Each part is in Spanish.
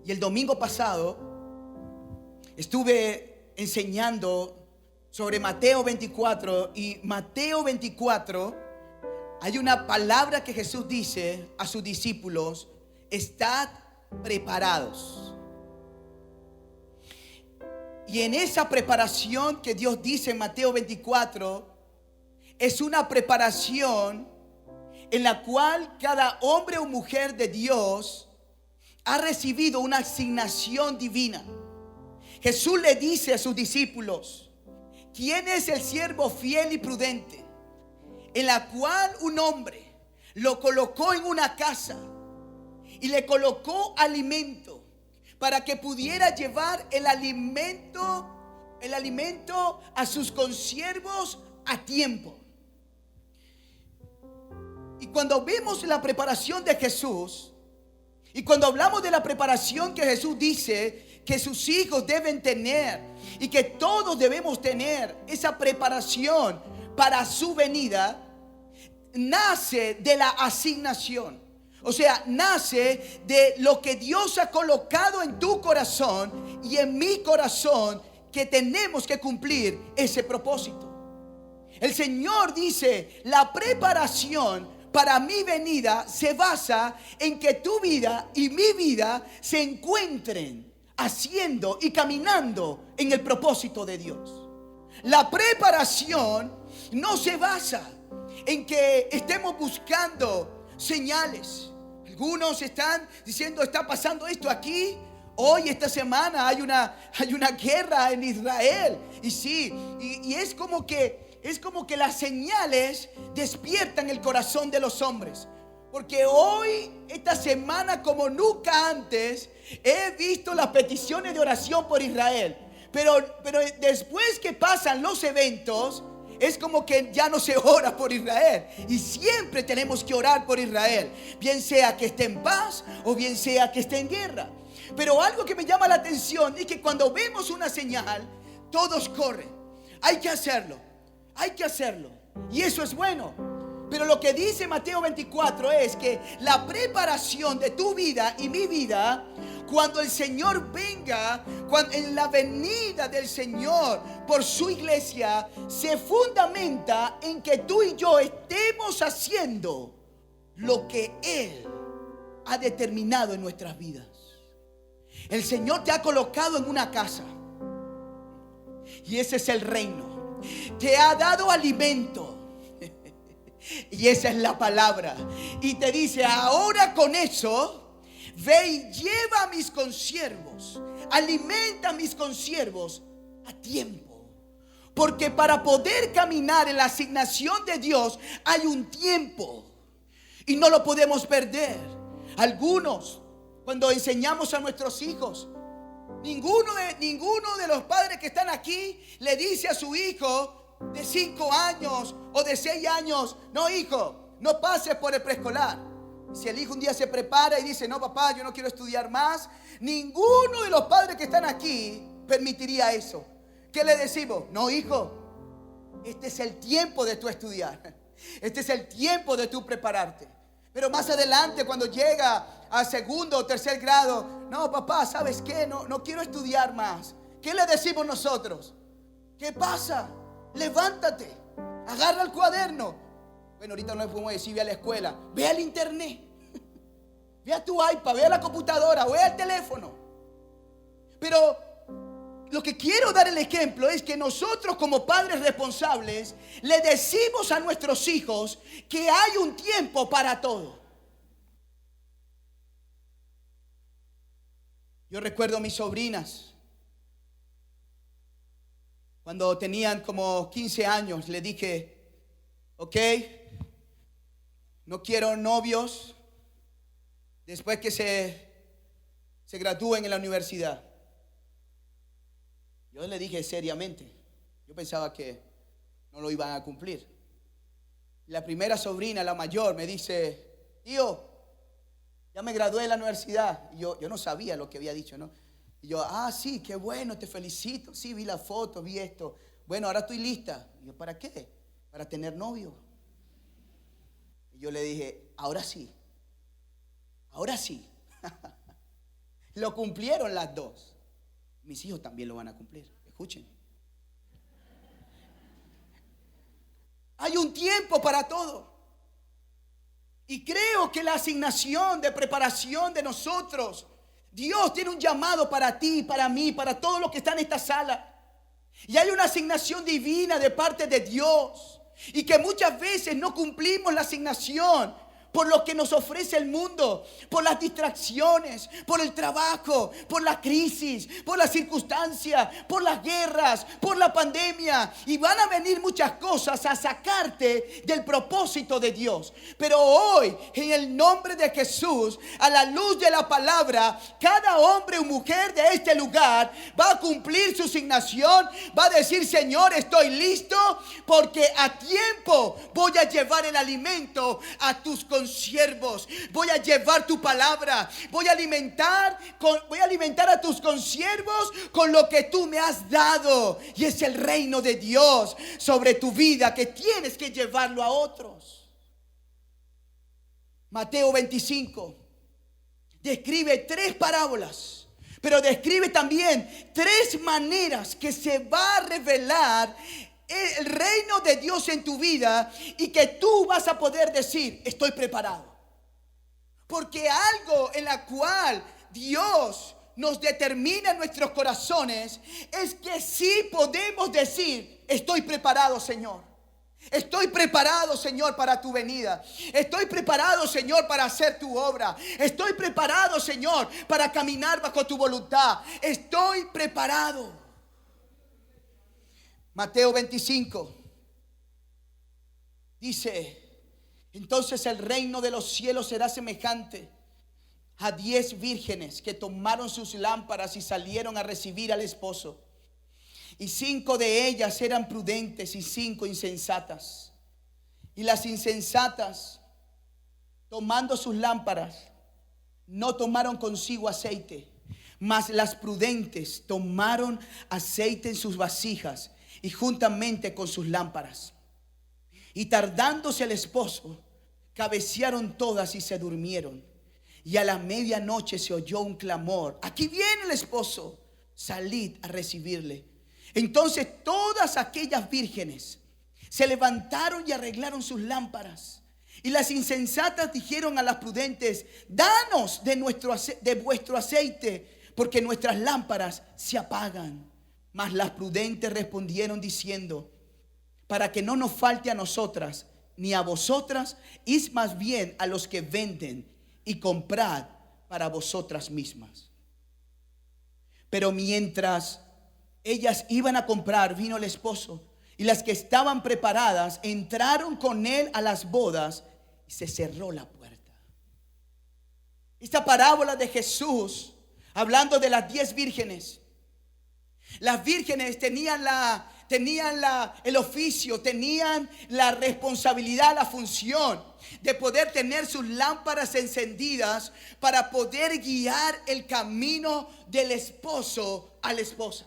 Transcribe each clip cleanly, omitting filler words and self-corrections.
Y el domingo pasado estuve enseñando sobre Mateo 24. Y Mateo 24, hay una palabra que Jesús dice a sus discípulos: estad preparados. Y en esa preparación que Dios dice en Mateo 24, es una preparación en la cual cada hombre o mujer de Dios ha recibido una asignación divina. Jesús le dice a sus discípulos: ¿quién es el siervo fiel y prudente, en la cual un hombre lo colocó en una casa y le colocó alimento para que pudiera llevar el alimento a sus consiervos a tiempo? Y cuando vemos la preparación de Jesús, y cuando hablamos de la preparación que Jesús dice que sus hijos deben tener, y que todos debemos tener esa preparación para su venida, nace de la asignación. O sea, nace de lo que Dios ha colocado en tu corazón y en mi corazón, que tenemos que cumplir ese propósito. El Señor dice: la preparación para mi venida se basa en que tu vida y mi vida se encuentren haciendo y caminando en el propósito de Dios. La preparación no se basa en que estemos buscando señales. Algunos están diciendo: está pasando esto aquí. Hoy, esta semana, hay una guerra en Israel. Y sí, y es como que las señales despiertan el corazón de los hombres. Porque hoy, esta semana, como nunca antes, he visto las peticiones de oración por Israel. Pero después que pasan los eventos, es como que ya no se ora por Israel. Y siempre tenemos que orar por Israel, bien sea que esté en paz o bien sea que esté en guerra. Pero algo que me llama la atención es que cuando vemos una señal, todos corren. Hay que hacerlo. Y eso es bueno. Pero lo que dice Mateo 24 es que la preparación de tu vida y mi vida, cuando el Señor venga, en la venida del Señor por su iglesia, se fundamenta en que tú y yo estemos haciendo lo que Él ha determinado en nuestras vidas. El Señor te ha colocado en una casa, y ese es el reino. Te ha dado alimento, y esa es la palabra. Y te dice: ahora con eso, ve y lleva a mis consiervos, alimenta a mis consiervos a tiempo. Porque para poder caminar en la asignación de Dios hay un tiempo, y no lo podemos perder. Algunos, cuando enseñamos a nuestros hijos, ninguno de los padres que están aquí le dice a su hijo de 5 años o de 6 años: no, hijo, no pases por el preescolar. Si el hijo un día se prepara y dice: no, papá, yo no quiero estudiar más, ninguno de los padres que están aquí permitiría eso. ¿Qué le decimos? No, hijo, este es el tiempo de tu estudiar, este es el tiempo de tu prepararte. Pero más adelante, cuando llega a segundo o tercer grado: no, papá, ¿sabes qué? No quiero estudiar más. ¿Qué le decimos nosotros? ¿Qué pasa? Levántate, agarra el cuaderno. Bueno, ahorita no le podemos decir ve a la escuela, ve al internet, ve a tu iPad, ve a la computadora, ve al teléfono. Pero lo que quiero dar el ejemplo es que nosotros, como padres responsables, le decimos a nuestros hijos que hay un tiempo para todo. Yo recuerdo a mis sobrinas, cuando tenían como 15 años, le dije: ok, no quiero novios después que se gradúen en la universidad. Yo le dije seriamente. Yo pensaba que no lo iban a cumplir. La primera sobrina, la mayor, me dice: tío, ya me gradué de la universidad. Y yo no sabía lo que había dicho, ¿no? Y yo: sí, qué bueno, te felicito. Sí, vi la foto, vi esto. Bueno, ahora estoy lista. Y yo: ¿para qué? Para tener novio. Y yo le dije: ahora sí. Lo cumplieron las dos. Mis hijos también lo van a cumplir. Escuchen. Hay un tiempo para todo. Y creo que la asignación de preparación de nosotros, Dios tiene un llamado para ti, para mí, para todos los que están en esta sala. Y hay una asignación divina de parte de Dios. Y que muchas veces no cumplimos la asignación por lo que nos ofrece el mundo, por las distracciones, por el trabajo, por la crisis, por las circunstancias, por las guerras, por la pandemia. Y van a venir muchas cosas a sacarte del propósito de Dios. Pero hoy, en el nombre de Jesús, a la luz de la palabra, cada hombre o mujer de este lugar va a cumplir su asignación. Va a decir: Señor, estoy listo, porque a tiempo voy a llevar el alimento a tus consiervos. Voy a llevar tu palabra. Voy a alimentar a tus consiervos con lo que tú me has dado. Y es el reino de Dios sobre tu vida, que tienes que llevarlo a otros. Mateo 25 describe 3 parábolas, pero describe también 3 maneras que se va a revelar el reino de Dios en tu vida, y que tú vas a poder decir: estoy preparado. Porque algo en la cual Dios nos determina en nuestros corazones es que sí podemos decir: estoy preparado, Señor. Estoy preparado, Señor, para tu venida. Estoy preparado, Señor, para hacer tu obra. Estoy preparado, Señor, para caminar bajo tu voluntad. Estoy preparado. Mateo 25 dice: entonces el reino de los cielos será semejante a 10 vírgenes que tomaron sus lámparas y salieron a recibir al esposo. Y 5 de ellas eran prudentes y 5 insensatas. Y las insensatas, tomando sus lámparas, no tomaron consigo aceite, mas las prudentes tomaron aceite en sus vasijas y juntamente con sus lámparas. Y tardándose el esposo, cabecearon todas y se durmieron. Y a la medianoche se oyó un clamor: aquí viene el esposo, salid a recibirle. Entonces todas aquellas vírgenes se levantaron y arreglaron sus lámparas. Y las insensatas dijeron a las prudentes: danos de vuestro aceite, porque nuestras lámparas se apagan. Mas las prudentes respondieron diciendo: para que no nos falte a nosotras ni a vosotras, id más bien a los que venden y comprad para vosotras mismas. Pero mientras ellas iban a comprar, vino el esposo, y las que estaban preparadas entraron con él a las bodas, y se cerró la puerta. Esta parábola de Jesús, hablando de las 10 vírgenes. Las vírgenes tenían el oficio, tenían la responsabilidad, la función de poder tener sus lámparas encendidas para poder guiar el camino del esposo a la esposa.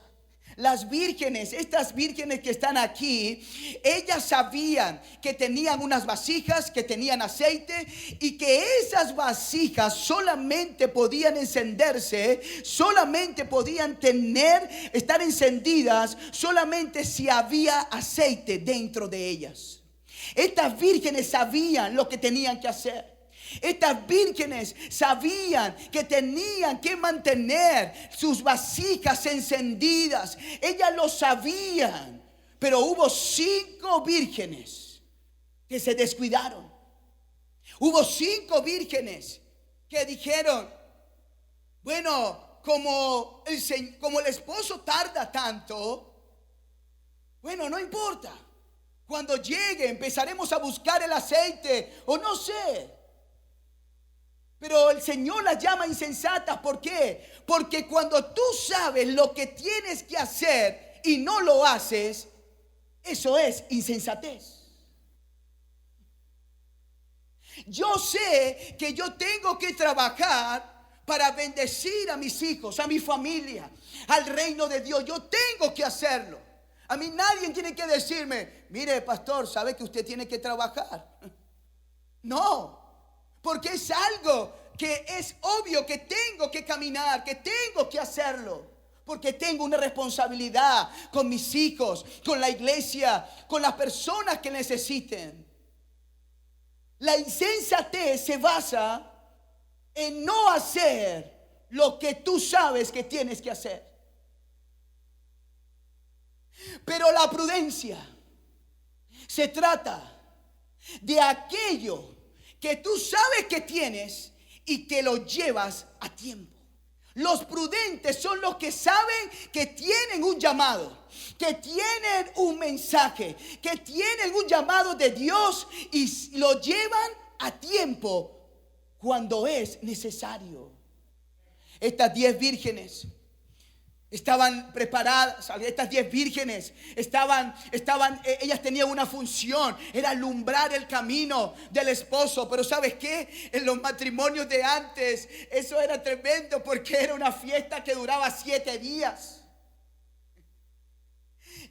Las vírgenes, estas vírgenes que están aquí, ellas sabían que tenían unas vasijas, que tenían aceite, y que esas vasijas solamente podían encenderse, solamente podían estar encendidas solamente si había aceite dentro de ellas. Estas vírgenes sabían lo que tenían que hacer. Estas vírgenes sabían que tenían que mantener sus vasijas encendidas. Ellas lo sabían. Pero hubo 5 vírgenes que se descuidaron. Hubo 5 vírgenes que dijeron: bueno, como el esposo tarda tanto, bueno, no importa. Cuando llegue empezaremos a buscar el aceite, o no sé. Pero el Señor las llama insensatas. ¿Por qué? Porque cuando tú sabes lo que tienes que hacer y no lo haces, eso es insensatez. Yo sé que yo tengo que trabajar para bendecir a mis hijos, a mi familia, al reino de Dios. Yo tengo que hacerlo. A mí nadie tiene que decirme: mire, pastor, ¿sabe que usted tiene que trabajar? No. Porque es algo que es obvio que tengo que caminar, que tengo que hacerlo, porque tengo una responsabilidad con mis hijos, con la iglesia, con las personas que necesiten. La insensatez se basa en no hacer lo que tú sabes que tienes que hacer. Pero la prudencia se trata de aquello que tú sabes que tienes y que lo llevas a tiempo. Los prudentes son los que saben que tienen un llamado, que tienen un mensaje, que tienen un llamado de Dios y lo llevan a tiempo cuando es necesario. Estas 10 vírgenes estaban preparadas, estas 10 vírgenes ellas tenían una función, era alumbrar el camino del esposo. Pero ¿sabes qué? En los matrimonios de antes, eso era tremendo, porque era una fiesta que duraba 7 días.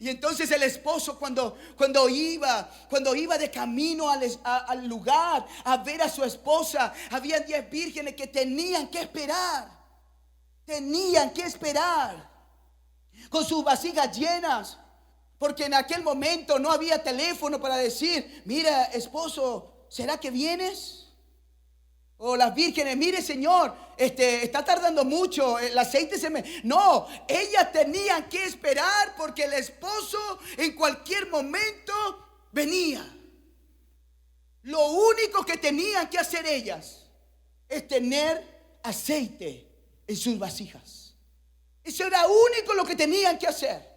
Y entonces el esposo cuando iba de camino al lugar a ver a su esposa, había 10 vírgenes que tenían que esperar. Con sus vasijas llenas, porque en aquel momento no había teléfono para decir: mira, esposo, ¿será que vienes? O las vírgenes: mire, señor, está tardando mucho, el aceite se me... No, ellas tenían que esperar, porque el esposo en cualquier momento venía. Lo único que tenían que hacer ellas es tener aceite en sus vasijas. Eso era único lo que tenían que hacer.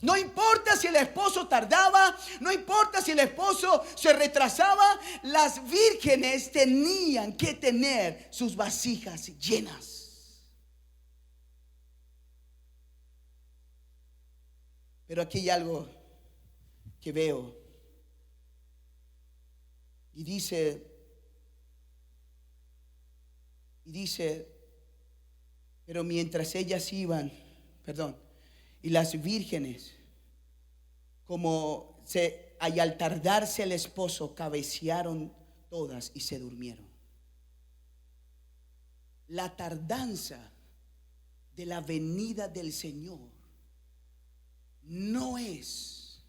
No importa si el esposo tardaba, no importa si el esposo se retrasaba, las vírgenes tenían que tener sus vasijas llenas. Pero aquí hay algo que veo. Y dice, pero mientras ellas iban, y las vírgenes, y al tardarse el esposo, cabecearon todas y se durmieron. La tardanza de la venida del Señor no es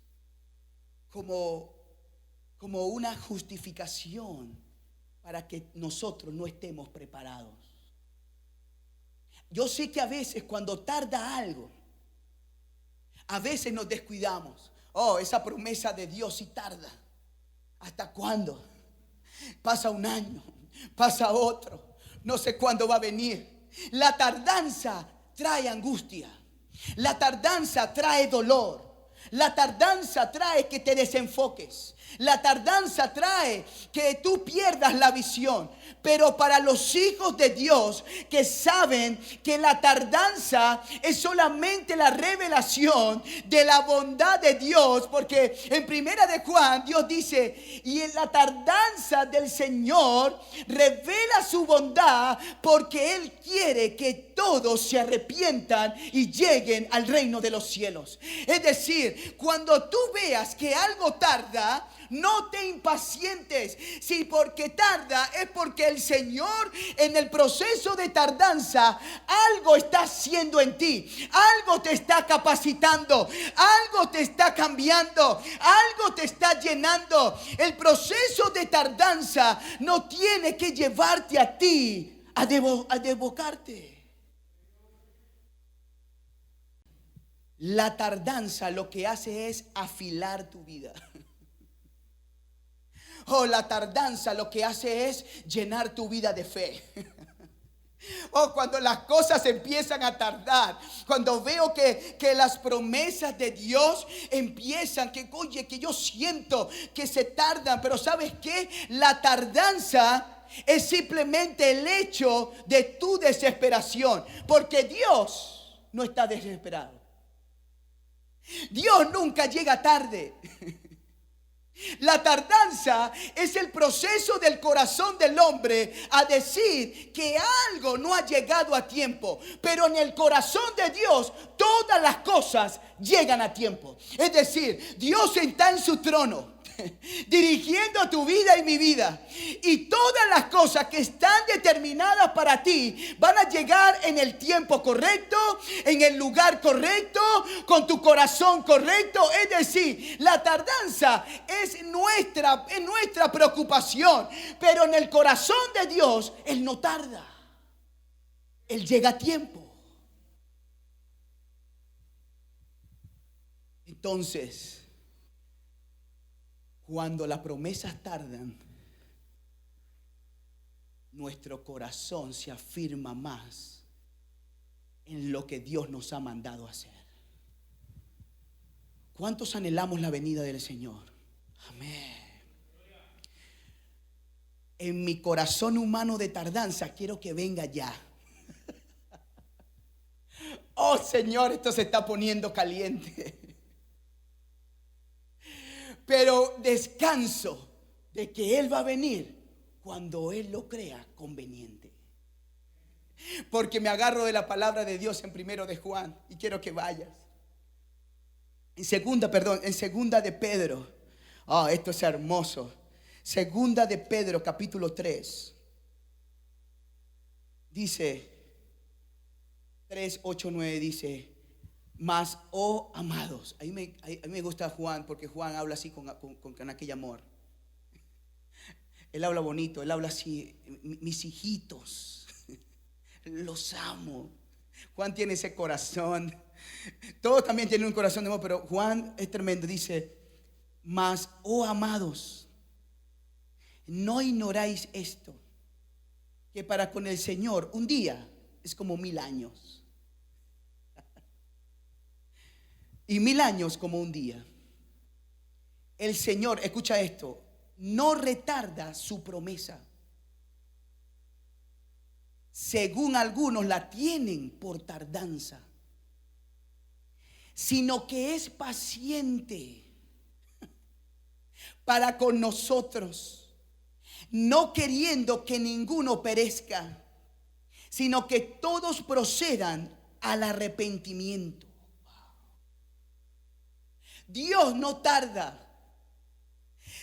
como una justificación para que nosotros no estemos preparados. Yo sé que a veces cuando tarda algo, a veces nos descuidamos. Oh, esa promesa de Dios sí tarda. ¿Hasta cuándo? Pasa un año, pasa otro, no sé cuándo va a venir. La tardanza trae angustia. La tardanza trae dolor. La tardanza trae que te desenfoques. La tardanza trae que tú pierdas la visión. Pero para los hijos de Dios que saben que la tardanza es solamente la revelación de la bondad de Dios, porque en Primera de Juan Dios dice: y en la tardanza del Señor revela su bondad, porque Él quiere que todos se arrepientan y lleguen al reino de los cielos. Es decir, cuando tú veas que algo tarda, no te impacientes. Si porque tarda es porque el Señor en el proceso de tardanza algo está haciendo en ti, algo te está capacitando, algo te está cambiando, algo te está llenando. El proceso de tardanza no tiene que llevarte a ti a desbocarte. La tardanza lo que hace es afilar tu vida. Oh, la tardanza lo que hace es llenar tu vida de fe. Oh, cuando las cosas empiezan a tardar, cuando veo que las promesas de Dios empiezan, que yo siento que se tardan, pero ¿sabes qué? La tardanza es simplemente el hecho de tu desesperación, porque Dios no está desesperado. Dios nunca llega tarde. La tardanza es el proceso del corazón del hombre a decir que algo no ha llegado a tiempo, pero en el corazón de Dios todas las cosas llegan a tiempo. Es decir, Dios está en su trono. dirigiendo tu vida y mi vida. Y todas las cosas que están determinadas para ti van a llegar en el tiempo correcto, en el lugar correcto, con tu corazón correcto. Es decir, la tardanza es nuestra preocupación, pero en el corazón de Dios, Él no tarda. Él llega a tiempo. Entonces, cuando las promesas tardan, nuestro corazón se afirma más en lo que Dios nos ha mandado a hacer. ¿Cuántos anhelamos la venida del Señor? Amén. En mi corazón humano de tardanza quiero que venga ya. Oh Señor, esto se está poniendo caliente. Pero descanso de que Él va a venir cuando Él lo crea conveniente. Porque me agarro de la palabra de Dios en 1 de Juan y quiero que vayas. En segunda de Pedro. Esto es hermoso. Segunda de Pedro, capítulo 3. Dice 3, 8, 9 dice: mas, oh amados. A mí me gusta Juan, porque Juan habla así con aquel amor. Él habla bonito, él habla así: mis hijitos, los amo. Juan tiene ese corazón. Todos también tienen un corazón de amor, pero Juan es tremendo. Dice: mas, oh amados, no ignoráis esto, que para con el Señor un día es como 1000 años. Y 1000 años como un día. El Señor, escucha esto, no retarda su promesa, según algunos la tienen por tardanza, sino que es paciente para con nosotros, no queriendo que ninguno perezca, sino que todos procedan al arrepentimiento. Dios no tarda,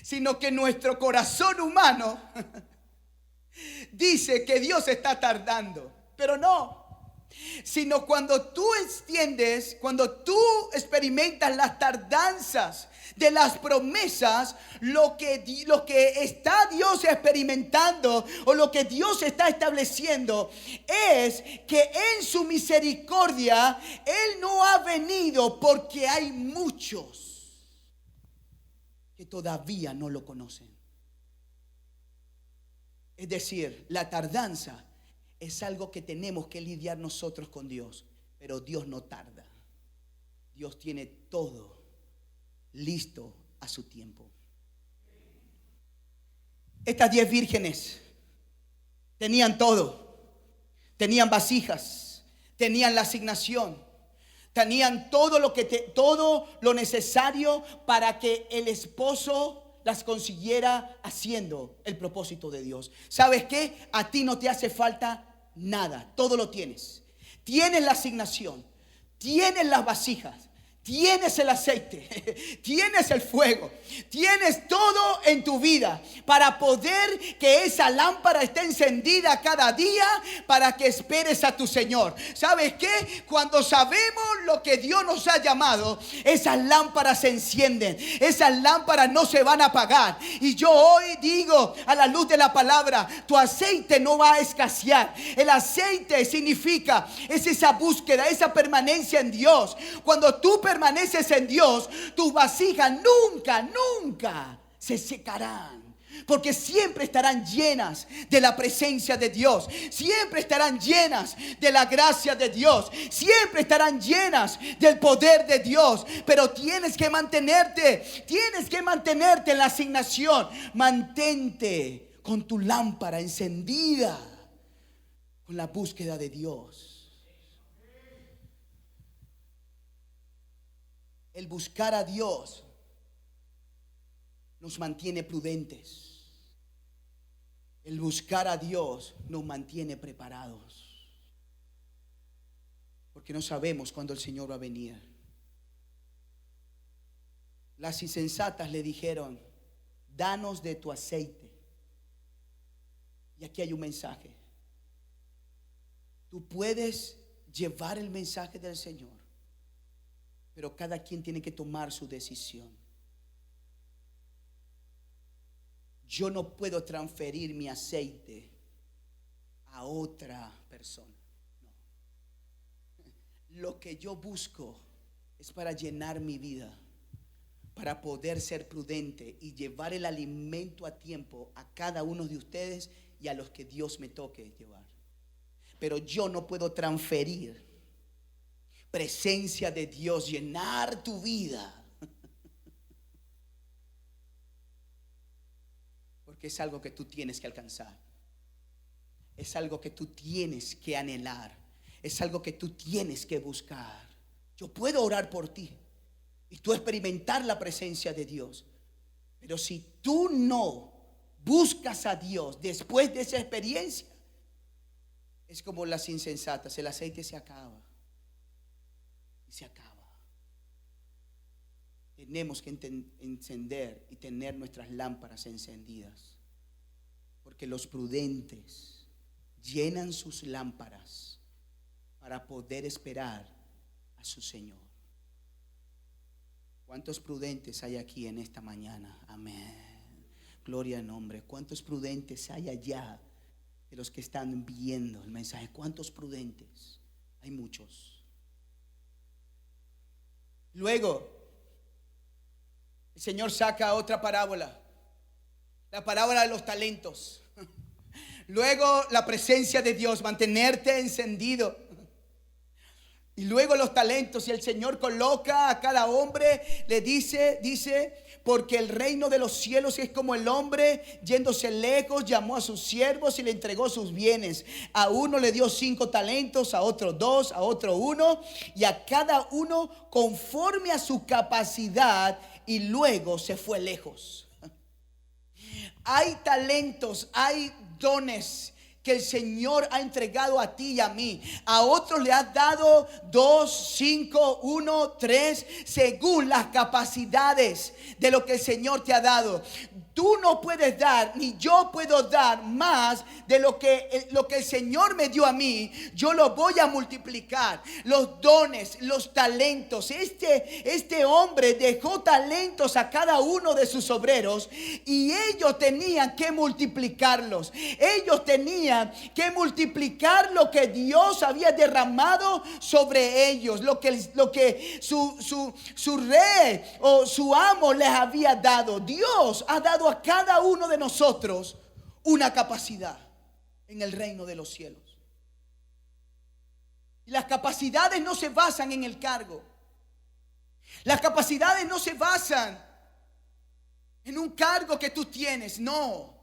sino que nuestro corazón humano dice que Dios está tardando, pero no. Sino cuando tú extiendes, cuando tú experimentas las tardanzas de las promesas, lo que está Dios experimentando, o lo que Dios está estableciendo, es que en su misericordia Él no ha venido, porque hay muchos que todavía no lo conocen. Es decir, la tardanza es algo que tenemos que lidiar nosotros con Dios, pero Dios no tarda. Dios tiene todo listo a su tiempo. Estas 10 vírgenes tenían todo. Tenían vasijas, tenían la asignación, tenían todo lo necesario para que el esposo las consiguiera haciendo el propósito de Dios. ¿Sabes qué? A ti no te hace falta nada, todo lo tienes. Tienes la asignación, tienes las vasijas, tienes el aceite, tienes el fuego, tienes todo en tu vida para poder que esa lámpara esté encendida cada día, para que esperes a tu Señor. ¿Sabes qué? Cuando sabemos lo que Dios nos ha llamado, esas lámparas se encienden, esas lámparas no se van a apagar. Y yo hoy digo, a la luz de la palabra, tu aceite no va a escasear. El aceite significa, es esa búsqueda, esa permanencia en Dios. Cuando tú permaneces en Dios, tus vasijas nunca se secarán, porque siempre estarán llenas de la presencia de Dios, siempre estarán llenas de la gracia de Dios, siempre estarán llenas del poder de Dios. Pero tienes que mantenerte en la asignación. Mantente con tu lámpara encendida, con la búsqueda de Dios. El buscar a Dios nos mantiene prudentes. El buscar a Dios nos mantiene preparados, porque no sabemos cuándo el Señor va a venir. Las insensatas le dijeron: danos de tu aceite. Y aquí hay un mensaje. Tú puedes llevar el mensaje del Señor, pero cada quien tiene que tomar su decisión. Yo no puedo transferir mi aceite a otra persona. No. Lo que yo busco es para llenar mi vida, para poder ser prudente y llevar el alimento a tiempo a cada uno de ustedes y a los que Dios me toque llevar. Pero yo no puedo transferir presencia de Dios, llenar tu vida, porque es algo que tú tienes que alcanzar. Es algo que tú tienes que anhelar. Es algo que tú tienes que buscar. Yo puedo orar por ti y tú experimentar la presencia de Dios, pero si tú no buscas a Dios después de esa experiencia, es como las insensatas. El aceite se acaba y se acaba. Tenemos que encender y tener nuestras lámparas encendidas, porque los prudentes llenan sus lámparas para poder esperar a su Señor. ¿Cuántos prudentes hay aquí en esta mañana? Amén. Gloria al nombre. ¿Cuántos prudentes hay allá de los que están viendo el mensaje? ¿Cuántos prudentes? Hay muchos. Luego el Señor saca otra parábola, la parábola de los talentos. Luego la presencia de Dios, mantenerte encendido. Y luego los talentos, y el Señor coloca a cada hombre, le dice, porque el reino de los cielos es como el hombre yéndose lejos, llamó a sus siervos y le entregó sus bienes. A uno le dio 5 talentos, a otro 2, a otro 1, y a cada uno conforme a su capacidad, y luego se fue lejos. Hay talentos, hay dones que el Señor ha entregado a ti y a mí. A otros le has dado 2, 5, 1, 3, según las capacidades de lo que el Señor te ha dado. Tú no puedes dar, ni yo puedo dar más de lo que el Señor me dio a mí. Yo lo voy a multiplicar. Los dones, los talentos. Este hombre dejó talentos a cada uno de sus obreros, y ellos tenían que multiplicarlos. Ellos tenían que multiplicar lo que Dios había derramado sobre ellos, lo que su rey o su amo les había dado. Dios ha dado a cada uno de nosotros una capacidad en el reino de los cielos. Y las capacidades no se basan en el cargo. Las capacidades no se basan en un cargo que tú tienes. No,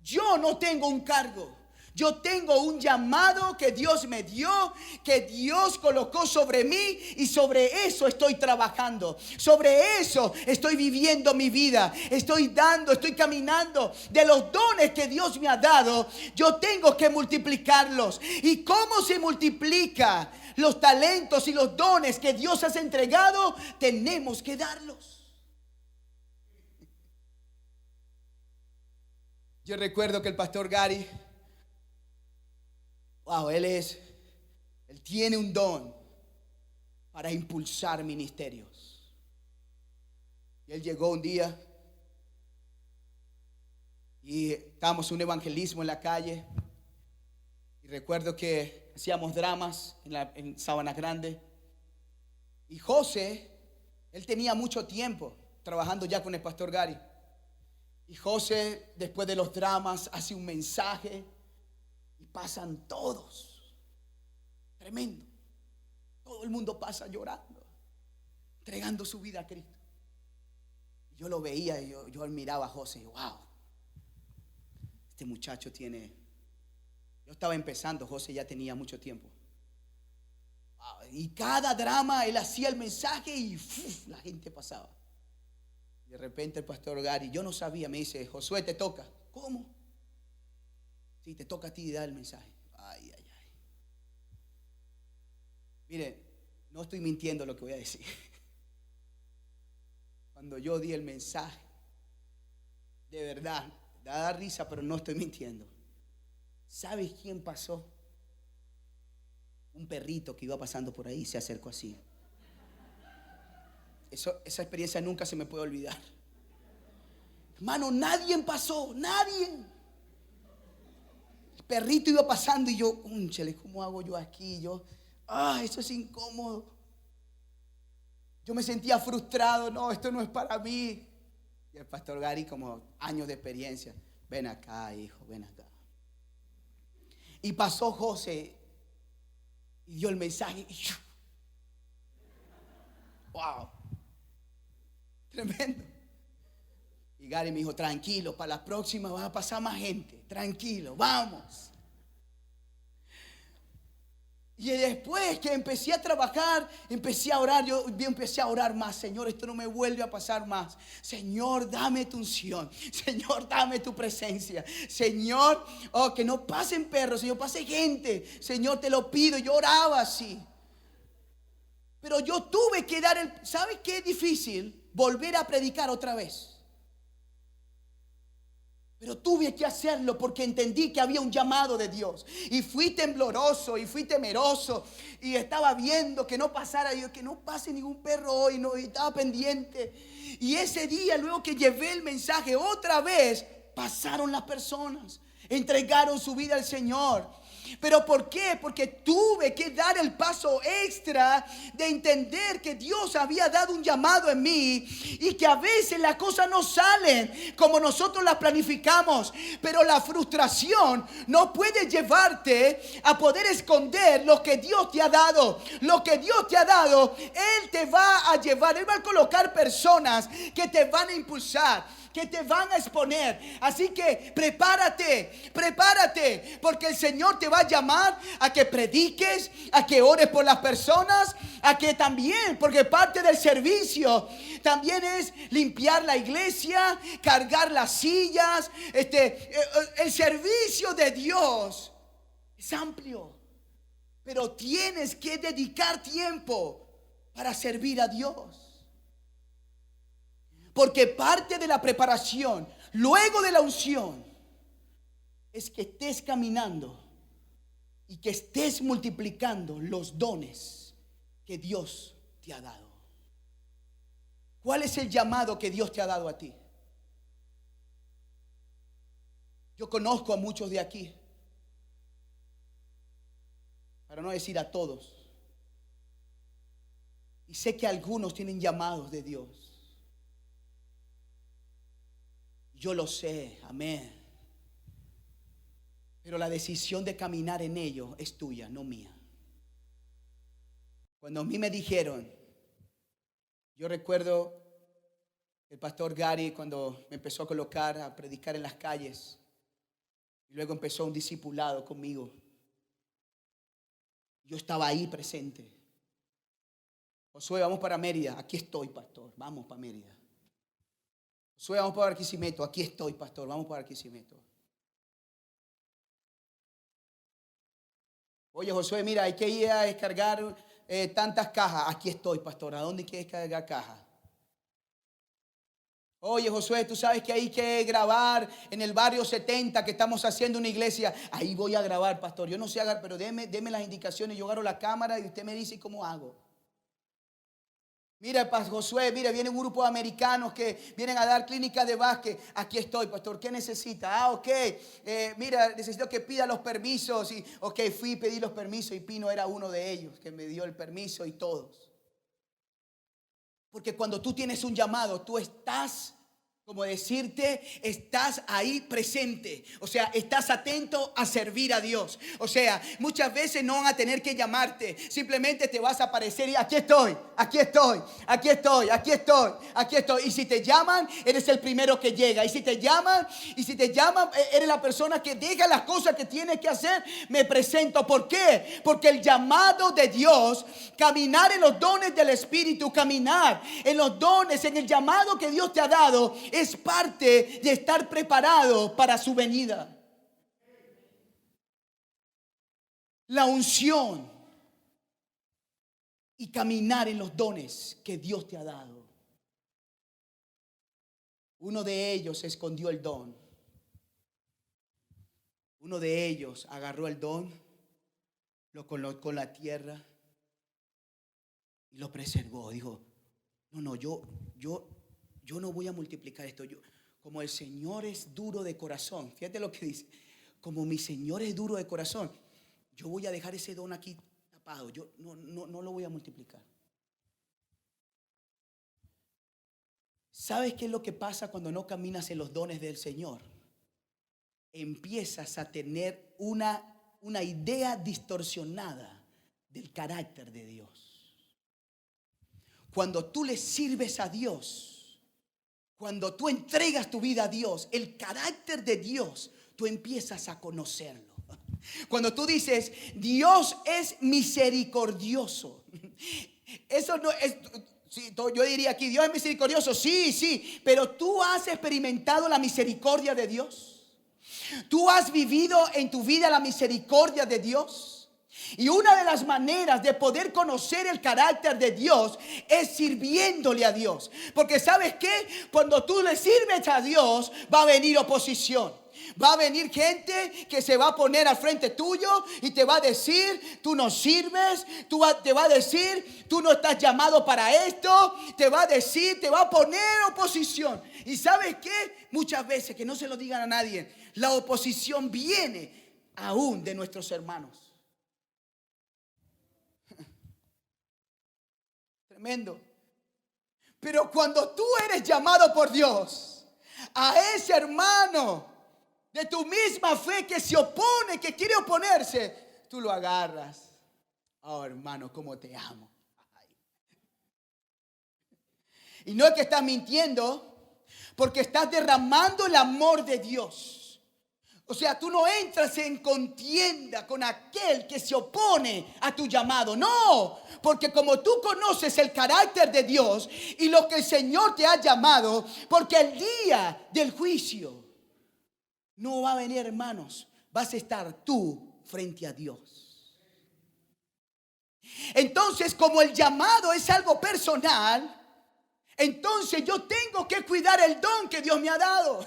yo no tengo un cargo. Yo tengo un llamado que Dios me dio, que Dios colocó sobre mí, y sobre eso estoy trabajando. Sobre eso estoy viviendo mi vida. Estoy caminando de los dones que Dios me ha dado. Yo tengo que multiplicarlos. ¿Y cómo se multiplica los talentos y los dones que Dios has entregado? Tenemos que darlos. Yo recuerdo que el pastor Gary, él tiene un don para impulsar ministerios. Y él llegó un día y estábamos en un evangelismo en la calle, y recuerdo que hacíamos dramas en Sabana Grande, y José, él tenía mucho tiempo trabajando ya con el pastor Gary, y José, después de los dramas, hace un mensaje y pasan todos. Tremendo. Todo el mundo pasa llorando, entregando su vida a Cristo. Yo lo veía y yo miraba a José y wow, este muchacho tiene. Yo estaba empezando, José ya tenía mucho tiempo. Y cada drama él hacía el mensaje y la gente pasaba. De repente el pastor Gary, yo no sabía, me dice: Josué, te toca. ¿Cómo? Sí, te toca a ti dar el mensaje. Ay. Mire, no estoy mintiendo lo que voy a decir. Cuando yo di el mensaje, De verdad, da risa, pero no estoy mintiendo. ¿Sabes quién pasó? Un perrito que iba pasando por ahí se acercó así. Esa experiencia nunca se me puede olvidar. Hermano, nadie pasó, nadie. El perrito iba pasando y yo, cónchale, ¿cómo hago yo aquí? Eso es incómodo. Yo me sentía frustrado, no, esto no es para mí. Y el pastor Gary, como años de experiencia, ven acá, hijo, ven acá. Y pasó José y dio el mensaje. ¡Wow! Tremendo. Y Gary me dijo, tranquilo, para la próxima va a pasar más gente. Tranquilo, vamos. Y después que empecé a trabajar, empecé a orar. Yo empecé a orar más. Señor, esto no me vuelve a pasar más. Señor, dame tu unción. Señor, dame tu presencia. Señor, que no pasen perros, Señor, pase gente. Señor, te lo pido. Yo oraba así. Pero yo tuve que dar ¿sabes qué es difícil? Volver a predicar otra vez. Pero tuve que hacerlo porque entendí que había un llamado de Dios. Y fui tembloroso y fui temeroso. Y estaba viendo que no pasara, que no pase ningún perro hoy. No, y estaba pendiente. Y ese día, luego que llevé el mensaje otra vez, pasaron las personas. Entregaron su vida al Señor. ¿Pero por qué? Porque tuve que dar el paso extra de entender que Dios había dado un llamado en mí y que a veces las cosas no salen como nosotros las planificamos. Pero la frustración no puede llevarte a poder esconder lo que Dios te ha dado. Lo que Dios te ha dado, Él te va a llevar. Él va a colocar personas que te van a impulsar, que te van a exponer. Así que prepárate, porque el Señor te va a llamar a que prediques, a que ores por las personas, a que también, porque parte del servicio también es limpiar la iglesia, cargar las sillas. El servicio de Dios es amplio, pero tienes que dedicar tiempo para servir a Dios. Porque parte de la preparación, luego de la unción, es que estés caminando y que estés multiplicando los dones que Dios te ha dado. ¿Cuál es el llamado que Dios te ha dado a ti? Yo conozco a muchos de aquí, para no decir a todos, y sé que algunos tienen llamados de Dios. Yo lo sé, amén. Pero la decisión de caminar en ello es tuya, no mía. Cuando a mí me dijeron, yo recuerdo el pastor Gary cuando me empezó a colocar a predicar en las calles. Y luego empezó un discipulado conmigo. Yo estaba ahí presente. Josué, vamos para Mérida. Aquí estoy, pastor. Vamos para Mérida. Josué, vamos para Barquisimeto. Aquí estoy, pastor. Vamos para Barquisimeto. Oye, Josué, mira, hay que ir a descargar tantas cajas. Aquí estoy, pastor. ¿A dónde quieres cargar cajas? Oye, Josué, tú sabes que hay que grabar en el barrio 70 que estamos haciendo una iglesia. Ahí voy a grabar, pastor. Yo no sé, pero deme las indicaciones. Yo agarro la cámara y usted me dice cómo hago. Mira, Josué, mira, viene un grupo de americanos que vienen a dar clínicas de básquet. Aquí estoy, pastor, ¿qué necesita? Ok, mira, necesito que pida los permisos. Y, ok, fui y pedí los permisos y Pino era uno de ellos que me dio el permiso y todos. Porque cuando tú tienes un llamado, tú estás, como decirte, estás ahí presente. O sea, estás atento a servir a Dios. O sea, muchas veces no van a tener que llamarte. Simplemente te vas a aparecer y aquí estoy, aquí estoy, aquí estoy, aquí estoy, aquí estoy. Y si te llaman, eres el primero que llega. Y si te llaman, eres la persona que deja las cosas que tienes que hacer. Me presento. ¿Por qué? Porque el llamado de Dios, caminar en los dones del Espíritu, caminar en los dones, en el llamado que Dios te ha dado, es parte de estar preparado para su venida. La unción y caminar en los dones que Dios te ha dado. Uno de ellos escondió el don. Uno de ellos agarró el don, lo colocó en la tierra y lo preservó. Dijo, no, yo no voy a multiplicar esto. Como el Señor es duro de corazón, fíjate lo que dice, como mi Señor es duro de corazón, yo voy a dejar ese don aquí tapado. Yo no lo voy a multiplicar. ¿Sabes qué es lo que pasa cuando no caminas en los dones del Señor? Empiezas a tener una idea distorsionada del carácter de Dios. Cuando tú le sirves a Dios, cuando tú entregas tu vida a Dios, el carácter de Dios, tú empiezas a conocerlo. Cuando tú dices, Dios es misericordioso, eso no es... Sí, yo diría aquí, Dios es misericordioso, sí, pero tú has experimentado la misericordia de Dios. Tú has vivido en tu vida la misericordia de Dios. Y una de las maneras de poder conocer el carácter de Dios es sirviéndole a Dios. Porque ¿sabes qué? Cuando tú le sirves a Dios, va a venir oposición. Va a venir gente que se va a poner al frente tuyo y te va a decir, tú no sirves, te va a decir, tú no estás llamado para esto, te va a decir, te va a poner oposición. Y ¿sabes qué? Muchas veces, que no se lo digan a nadie, la oposición viene aún de nuestros hermanos. Tremendo. Pero cuando tú eres llamado por Dios, a ese hermano de tu misma fe que se opone, que quiere oponerse, tú lo agarras. Oh, hermano, cómo te amo. Ay. Y no es que estás mintiendo, porque estás derramando el amor de Dios. O sea, tú no entras en contienda con aquel que se opone a tu llamado. No, porque como tú conoces el carácter de Dios y lo que el Señor te ha llamado, porque el día del juicio no va a venir, hermanos, vas a estar tú frente a Dios. Entonces, como el llamado es algo personal, entonces yo tengo que cuidar el don que Dios me ha dado.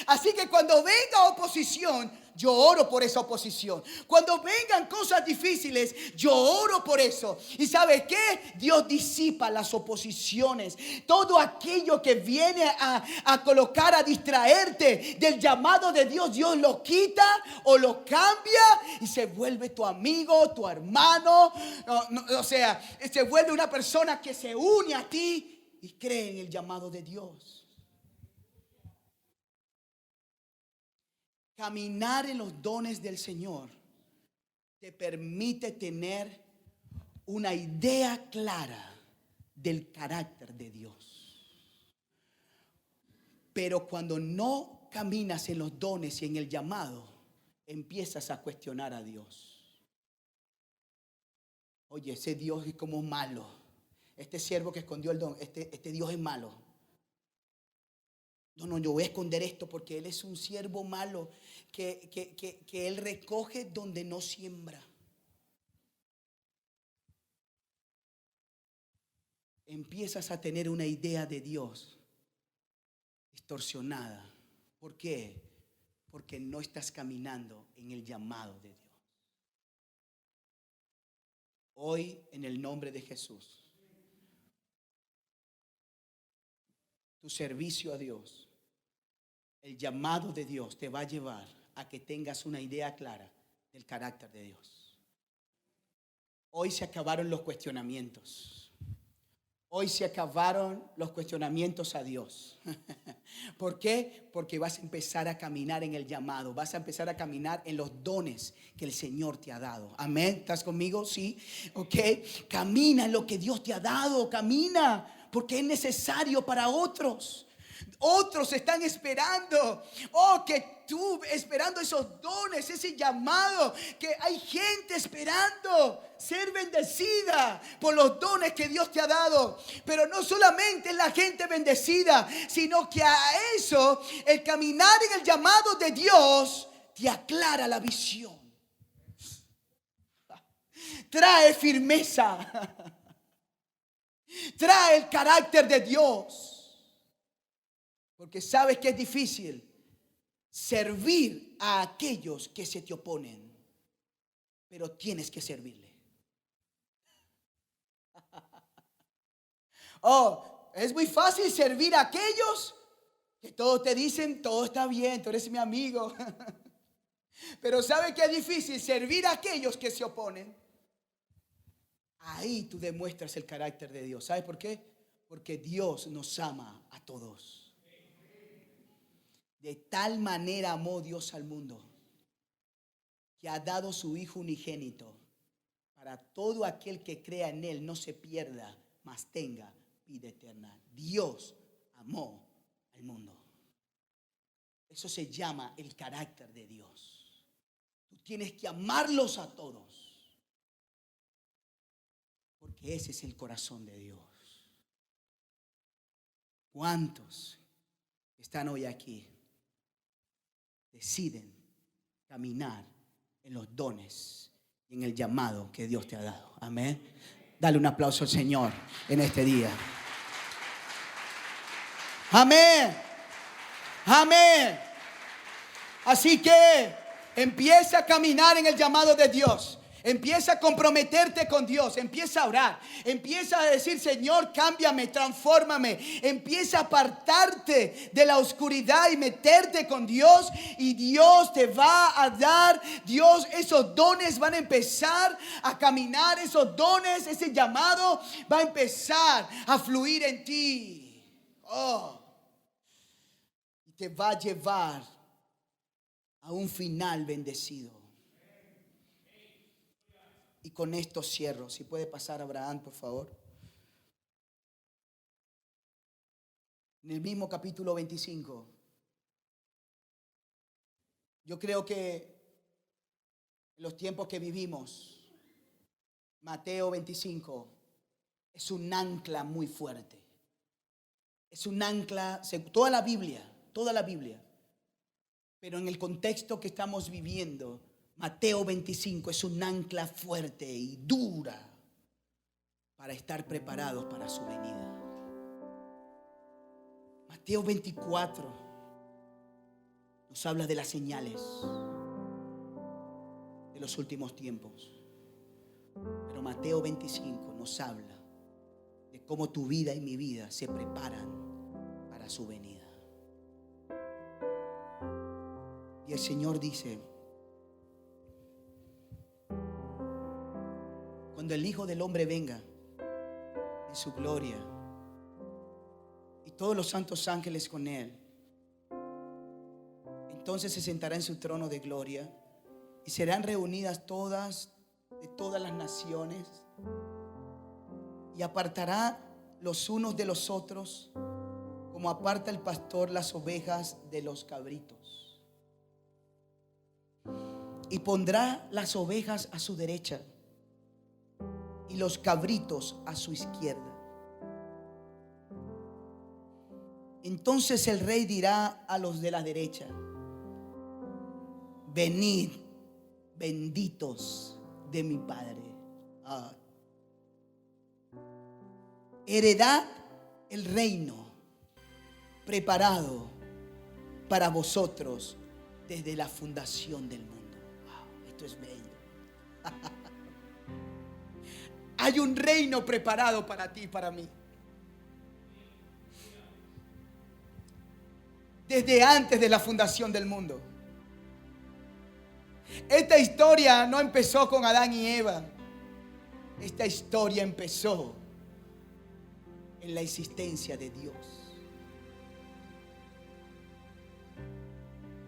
Así que cuando venga oposición, yo oro por esa oposición. Cuando vengan cosas difíciles, yo oro por eso. ¿Y sabes qué? Dios disipa las oposiciones. Todo aquello que viene a colocar, a distraerte del llamado de Dios, Dios lo quita o lo cambia y se vuelve tu amigo, tu hermano. O sea, se vuelve una persona que se une a ti y cree en el llamado de Dios. Caminar en los dones del Señor te permite tener una idea clara del carácter de Dios. Pero cuando no caminas en los dones y en el llamado, empiezas a cuestionar a Dios. Oye, ese Dios es como malo. Este siervo que escondió el don, este Dios es malo. No, yo voy a esconder esto porque él es un siervo malo que él recoge donde no siembra. Empiezas a tener una idea de Dios distorsionada. ¿Por qué? Porque no estás caminando en el llamado de Dios. Hoy, en el nombre de Jesús, tu servicio a Dios, el llamado de Dios te va a llevar a que tengas una idea clara del carácter de Dios. Hoy se acabaron los cuestionamientos. Hoy se acabaron los cuestionamientos a Dios. ¿Por qué? Porque vas a empezar a caminar en el llamado. Vas a empezar a caminar en los dones que el Señor te ha dado. Amén. ¿Estás conmigo? Sí. Ok. Camina en lo que Dios te ha dado. Camina. Porque es necesario para otros. Otros están esperando. Oh, que tú esperando esos dones, ese llamado. Que hay gente esperando ser bendecida por los dones que Dios te ha dado. Pero no solamente es la gente bendecida, sino que a eso, el caminar en el llamado de Dios, te aclara la visión. Trae firmeza. Trae el carácter de Dios. Porque sabes que es difícil servir a aquellos que se te oponen, pero tienes que servirle. Oh, es muy fácil servir a aquellos que todos te dicen, todo está bien, tú eres mi amigo. Pero ¿sabe que es difícil servir a aquellos que se oponen? Ahí tú demuestras el carácter de Dios. ¿Sabes por qué? Porque Dios nos ama a todos. De tal manera amó Dios al mundo, que ha dado su Hijo unigénito, para todo aquel que crea en Él no se pierda, mas tenga vida eterna. Dios amó al mundo. Eso se llama el carácter de Dios. Tú tienes que amarlos a todos, porque ese es el corazón de Dios. ¿Cuántos están hoy aquí deciden caminar en los dones y en el llamado que Dios te ha dado? Amén. Dale un aplauso al Señor en este día. Amén. Amén. Así que empieza a caminar en el llamado de Dios. Empieza a comprometerte con Dios. Empieza a orar. Empieza a decir: Señor, cámbiame, transfórmame. Empieza a apartarte de la oscuridad y meterte con Dios. Y Dios te va a dar. Dios, esos dones van a empezar a caminar. Esos dones, ese llamado va a empezar a fluir en ti. Oh. Y te va a llevar a un final bendecido. Y con esto cierro. Si puede pasar Abraham, por favor. En el mismo capítulo 25. Yo creo que en los tiempos que vivimos, Mateo 25 es un ancla muy fuerte. Es un ancla, toda la Biblia. Pero en el contexto que estamos viviendo, Mateo 25 es un ancla fuerte y dura para estar preparados para su venida. Mateo 24 nos habla de las señales de los últimos tiempos. Pero Mateo 25 nos habla de cómo tu vida y mi vida se preparan para su venida. Y el Señor dice: cuando el Hijo del Hombre venga en su gloria y todos los santos ángeles con Él, entonces se sentará en su trono de gloria y serán reunidas todas de todas las naciones, y apartará los unos de los otros como aparta el pastor las ovejas de los cabritos, y pondrá las ovejas a su derecha y los cabritos a su izquierda. Entonces el rey dirá a los de la derecha: venid, benditos de mi Padre, heredad el reino preparado para vosotros desde la fundación del mundo. Wow, esto es bello. Hay un reino preparado para ti y para mí. Desde antes de la fundación del mundo. Esta historia no empezó con Adán y Eva. Esta historia empezó en la existencia de Dios.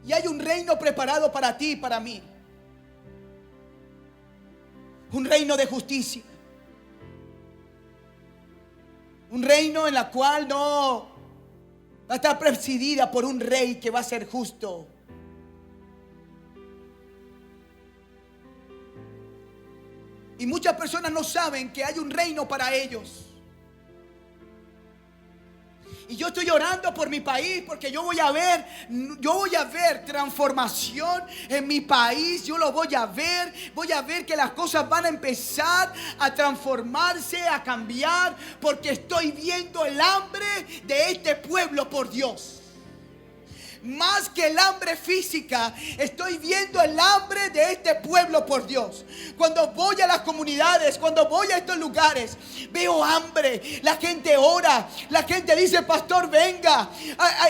Y hay un reino preparado para ti y para mí. Un reino de justicia. Un reino en la cual no va a estar presidida por un rey que va a ser justo. Y muchas personas no saben que hay un reino para ellos. Y yo estoy orando por mi país porque yo voy a ver transformación en mi país. Yo lo voy a ver que las cosas van a empezar a transformarse, a cambiar, porque estoy viendo el hambre de este pueblo por Dios. más que el hambre física, estoy viendo el hambre de este pueblo por Dios. Cuando voy a las comunidades, cuando voy a estos lugares, veo hambre. La gente ora, la gente dice: pastor, venga.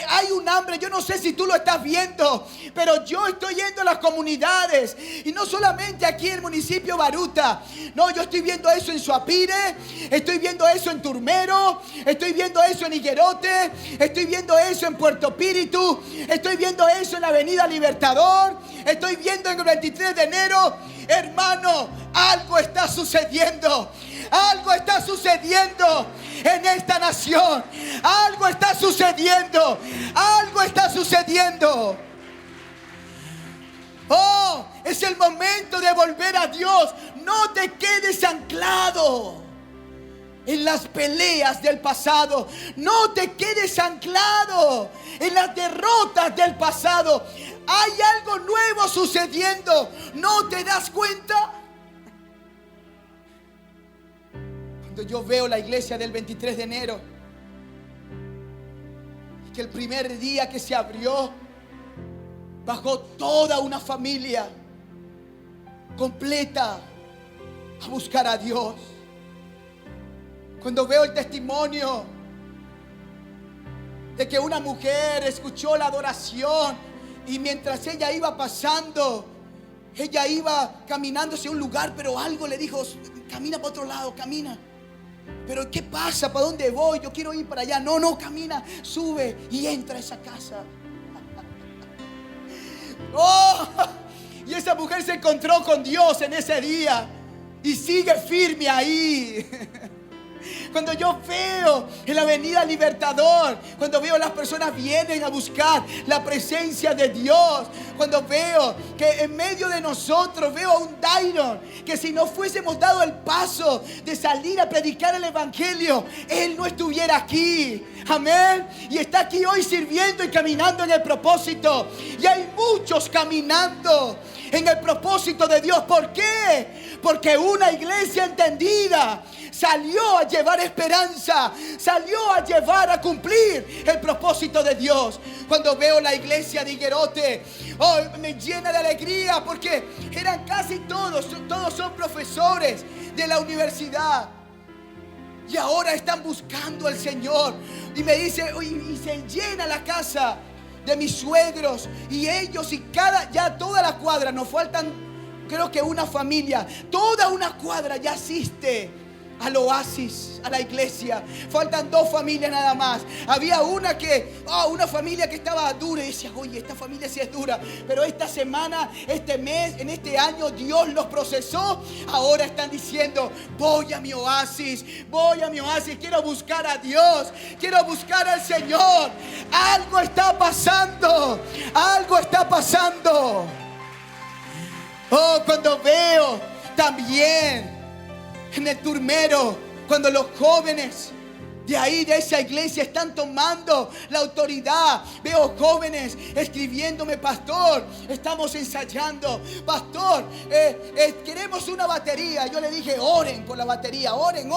Hay un hambre. Yo no sé si tú lo estás viendo, pero yo estoy yendo a las comunidades, y no solamente aquí en el municipio Baruta. No, yo estoy viendo eso en Suapire, estoy viendo eso en Turmero, estoy viendo eso en Higuerote, estoy viendo eso en Puerto Píritu, estoy viendo eso en la Avenida Libertador, estoy viendo en el 23 de enero. Hermano, algo está sucediendo. Algo está sucediendo en esta nación. Algo está sucediendo. Algo está sucediendo. Oh, es el momento de volver a Dios. No te quedes anclado en las peleas del pasado. No te quedes anclado en las derrotas del pasado. Hay algo nuevo sucediendo. ¿No te das cuenta? Cuando yo veo la iglesia del 23 de enero, que el primer día que se abrió, bajó toda una familia completa a buscar a Dios. Cuando veo el testimonio de que una mujer escuchó la adoración, y mientras ella iba pasando, ella iba caminando hacia un lugar, pero algo le dijo: camina para otro lado, camina. Pero ¿qué pasa? ¿Para dónde voy? Yo quiero ir para allá. No, camina, sube y entra a esa casa. Oh, y esa mujer se encontró con Dios en ese día y sigue firme ahí. Cuando yo veo en la Avenida Libertador, cuando veo las personas vienen a buscar la presencia de Dios, cuando veo que en medio de nosotros veo a un Dairon, que si no fuésemos dado el paso de salir a predicar el evangelio, él no estuviera aquí. Amén. Y está aquí hoy sirviendo y caminando en el propósito. Y hay muchos caminando en el propósito de Dios. ¿Por qué? Porque una iglesia entendida salió a llevar esperanza, salió a llevar a cumplir el propósito de Dios. Cuando veo la iglesia de Higuerote, oh, me llena de alegría, porque eran casi todos son profesores de la universidad. Y ahora están buscando al Señor. Y me dice, y se llena la casa de mis suegros, y ellos y ya toda la cuadra, nos faltan creo que una familia, toda una cuadra ya asiste al oasis, a la iglesia. Faltan 2 familias nada más. Había una familia que estaba dura, y decía: oye, esta familia sí es dura, pero esta semana, este mes, en este año Dios los procesó. Ahora están diciendo: voy a mi oasis, quiero buscar a Dios, quiero buscar al Señor. Algo está pasando. Oh, cuando veo también en el Turmero, cuando los jóvenes de ahí, de esa iglesia, están tomando la autoridad. Veo jóvenes escribiéndome: pastor, estamos ensayando, pastor, queremos una batería. Yo le dije: oren por la batería, oren.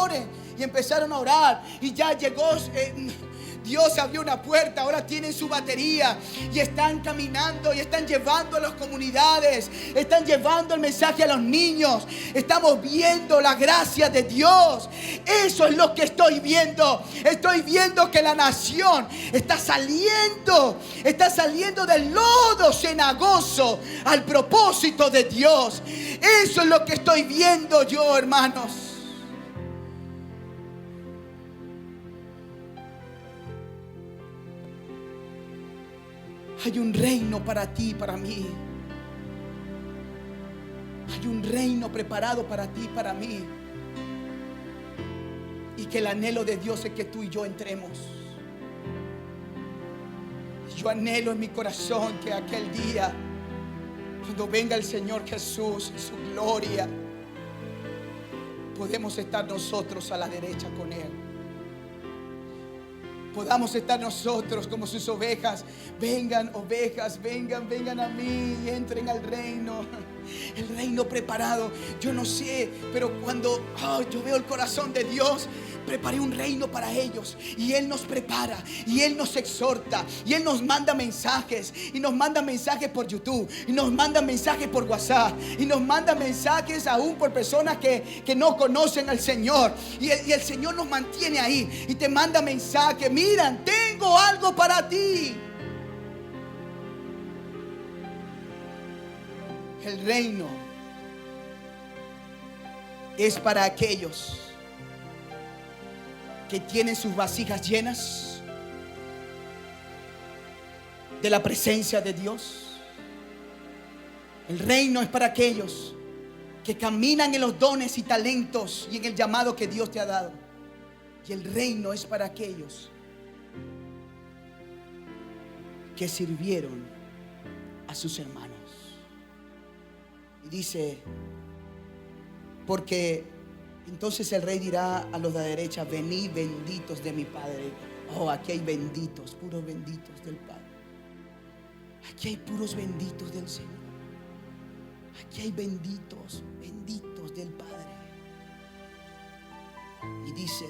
Y empezaron a orar, y ya llegó, Dios abrió una puerta. Ahora tienen su batería y están caminando y están llevando a las comunidades, están llevando el mensaje a los niños. Estamos viendo la gracia de Dios. Eso es lo que estoy viendo. Estoy viendo que la nación está saliendo del lodo cenagoso al propósito de Dios. Eso es lo que estoy viendo yo, hermanos. Hay un reino para ti y para mí. Hay un reino preparado para ti y para mí. Y que el anhelo de Dios es que tú y yo entremos. Yo anhelo en mi corazón que aquel día, cuando venga el Señor Jesús en su gloria, podemos estar nosotros a la derecha con Él. Podamos estar nosotros como sus ovejas. Vengan, ovejas, vengan a mí y entren al reino. El reino preparado. Yo no sé, pero cuando yo veo el corazón de Dios, preparé un reino para ellos. Y Él nos prepara, y Él nos exhorta, y Él nos manda mensajes, y nos manda mensajes por YouTube, y nos manda mensajes por WhatsApp, y nos manda mensajes aún por personas que no conocen al Señor. Y el Señor nos mantiene ahí y te manda mensajes. Miran, tengo algo para ti. El reino es para aquellos que tienen sus vasijas llenas de la presencia de Dios. El reino es para aquellos que caminan en los dones y talentos y en el llamado que Dios te ha dado. Y el reino es para aquellos que sirvieron a sus hermanos. Y dice, porque entonces el rey dirá a los de la derecha: venid, benditos de mi Padre. Oh, aquí hay benditos, puros benditos del Padre. Aquí hay puros benditos del Señor. Aquí hay benditos, benditos del Padre. Y dice: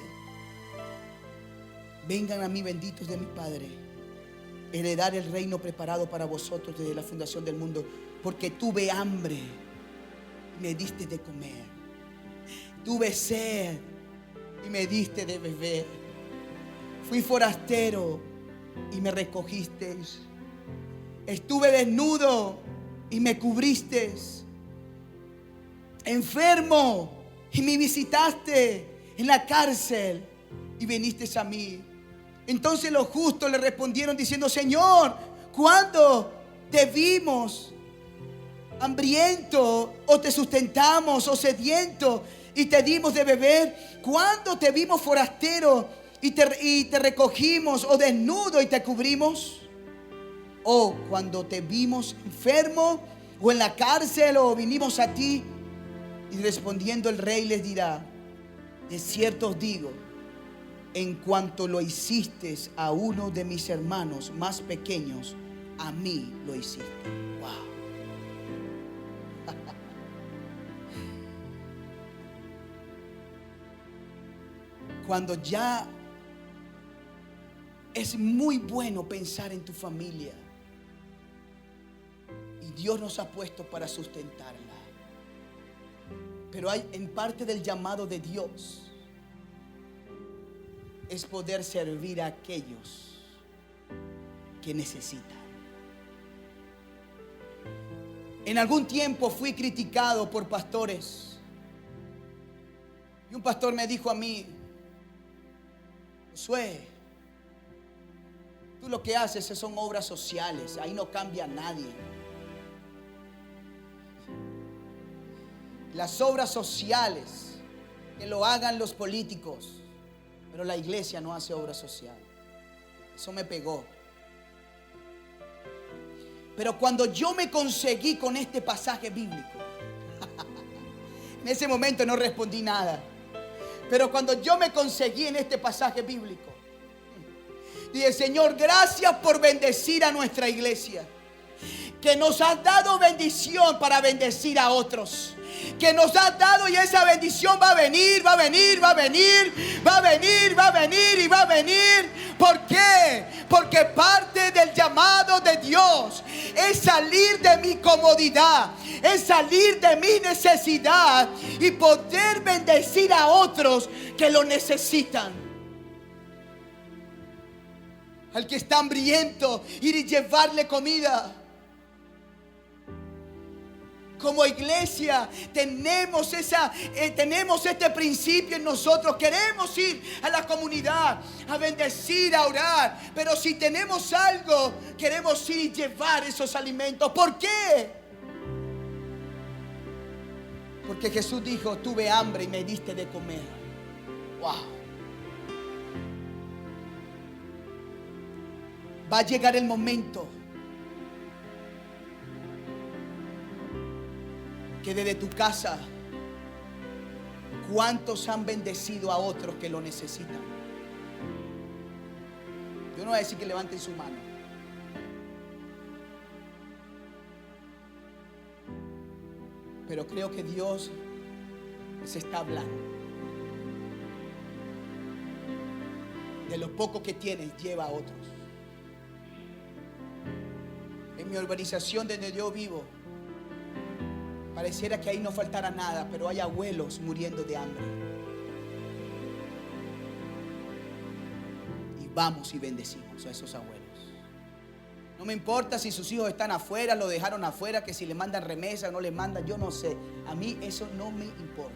vengan a mí, benditos de mi Padre, heredar el reino preparado para vosotros desde la fundación del mundo. Porque tuve hambre y me diste de comer. Tuve sed y me diste de beber. Fui forastero y me recogisteis. Estuve desnudo y me cubristeis. Enfermo y me visitaste. En la cárcel y viniste a mí. Entonces los justos le respondieron diciendo: Señor, ¿cuándo te vimos hambriento o te sustentamos, o sediento y te dimos de beber? ¿Cuándo te vimos forastero y te recogimos, o desnudo y te cubrimos? ¿O cuando te vimos enfermo o en la cárcel o vinimos a ti? Y respondiendo el rey les dirá: de cierto os digo, en cuanto lo hiciste a uno de mis hermanos más pequeños, a mí lo hiciste. Wow. Cuando ya es muy bueno pensar en tu familia, y Dios nos ha puesto para sustentarla. Pero hay en parte del llamado de Dios es poder servir a aquellos que necesitan. En algún tiempo fui criticado por pastores, y un pastor me dijo a mí: Josué, tú lo que haces son obras sociales, ahí no cambia nadie. Las obras sociales que lo hagan los políticos, pero la iglesia no hace obra social. Eso me pegó. Pero cuando yo me conseguí con este pasaje bíblico, en ese momento no respondí nada. Pero cuando yo me conseguí en este pasaje bíblico, dije: Señor, gracias por bendecir a nuestra iglesia, que nos has dado bendición para bendecir a otros, que nos has dado, y esa bendición va a venir, va a venir, va a venir, va a venir, va a venir y va a venir. ¿Por qué? Porque parte del llamado de Dios es salir de mi comodidad, es salir de mi necesidad y poder bendecir a otros que lo necesitan. Al que está hambriento, ir y llevarle comida. Como iglesia tenemos este principio en nosotros. Queremos ir a la comunidad a bendecir, a orar, pero si tenemos algo, queremos ir y llevar esos alimentos. ¿Por qué? Porque Jesús dijo: tuve hambre y me diste de comer. Wow. Va a llegar el momento que desde tu casa, ¿cuántos han bendecido a otros que lo necesitan? Yo no voy a decir que levanten su mano, pero creo que Dios les está hablando. De lo poco que tienes, lleva a otros. En mi urbanización donde yo vivo, pareciera que ahí no faltara nada, pero hay abuelos muriendo de hambre. Y vamos y bendecimos a esos abuelos. No me importa si sus hijos están afuera, lo dejaron afuera, que si le mandan remesa o no le mandan, yo no sé. A mí eso no me importa.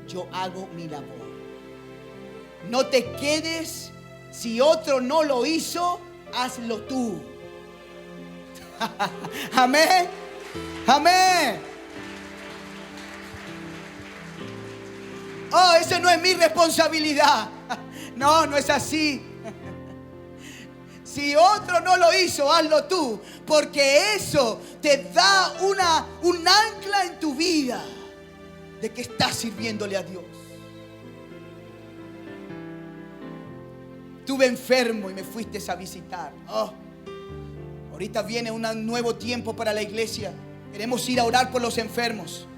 Yo hago mi labor. No te quedes, si otro no lo hizo, hazlo tú. Amén. Amén. Oh, eso no es mi responsabilidad. No, no es así. Si otro no lo hizo, hazlo tú, porque eso te da un ancla en tu vida de que estás sirviéndole a Dios. Estuve enfermo y me fuiste a visitar. Ahorita viene un nuevo tiempo para la iglesia. Queremos ir a orar por los enfermos.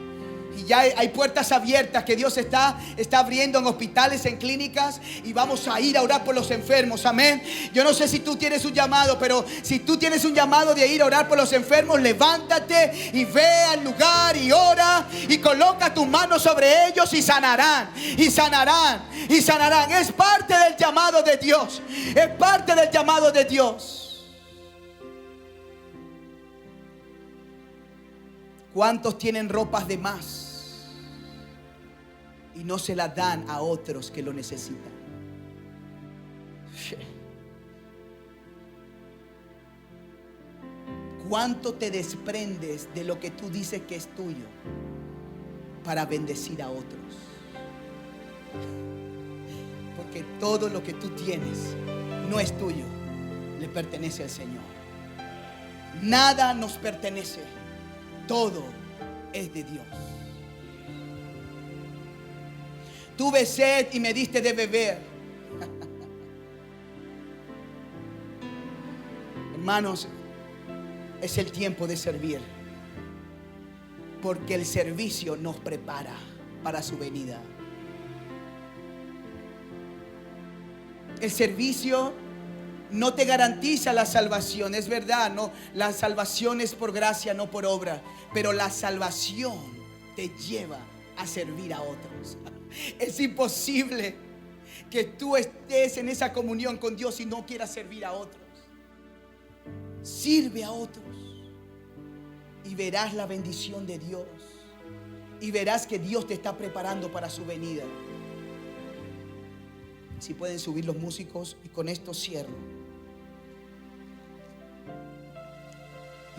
Y ya hay puertas abiertas que Dios está abriendo en hospitales, en clínicas. Y vamos a ir a orar por los enfermos. Amén. Yo no sé si tú tienes un llamado, pero si tú tienes un llamado de ir a orar por los enfermos, levántate y ve al lugar y ora. Y coloca tus manos sobre ellos y sanarán. Y sanarán. Y sanarán. Es parte del llamado de Dios. Es parte del llamado de Dios. ¿Cuántos tienen ropas de más y no se las dan a otros que lo necesitan? ¿Cuánto te desprendes de lo que tú dices que es tuyo para bendecir a otros? Porque todo lo que tú tienes no es tuyo, le pertenece al Señor. Nada nos pertenece. Todo es de Dios. Tuve sed y me diste de beber. Hermanos, es el tiempo de servir, porque el servicio nos prepara para su venida. El servicio no te garantiza la salvación, es verdad, no, la salvación es por gracia, no por obra, pero la salvación te lleva a servir a otros. Es imposible que tú estés en esa comunión con Dios y no quieras servir a otros. Sirve a otros y verás la bendición de Dios, y verás que Dios te está preparando para su venida. Si pueden subir los músicos, y con esto cierro.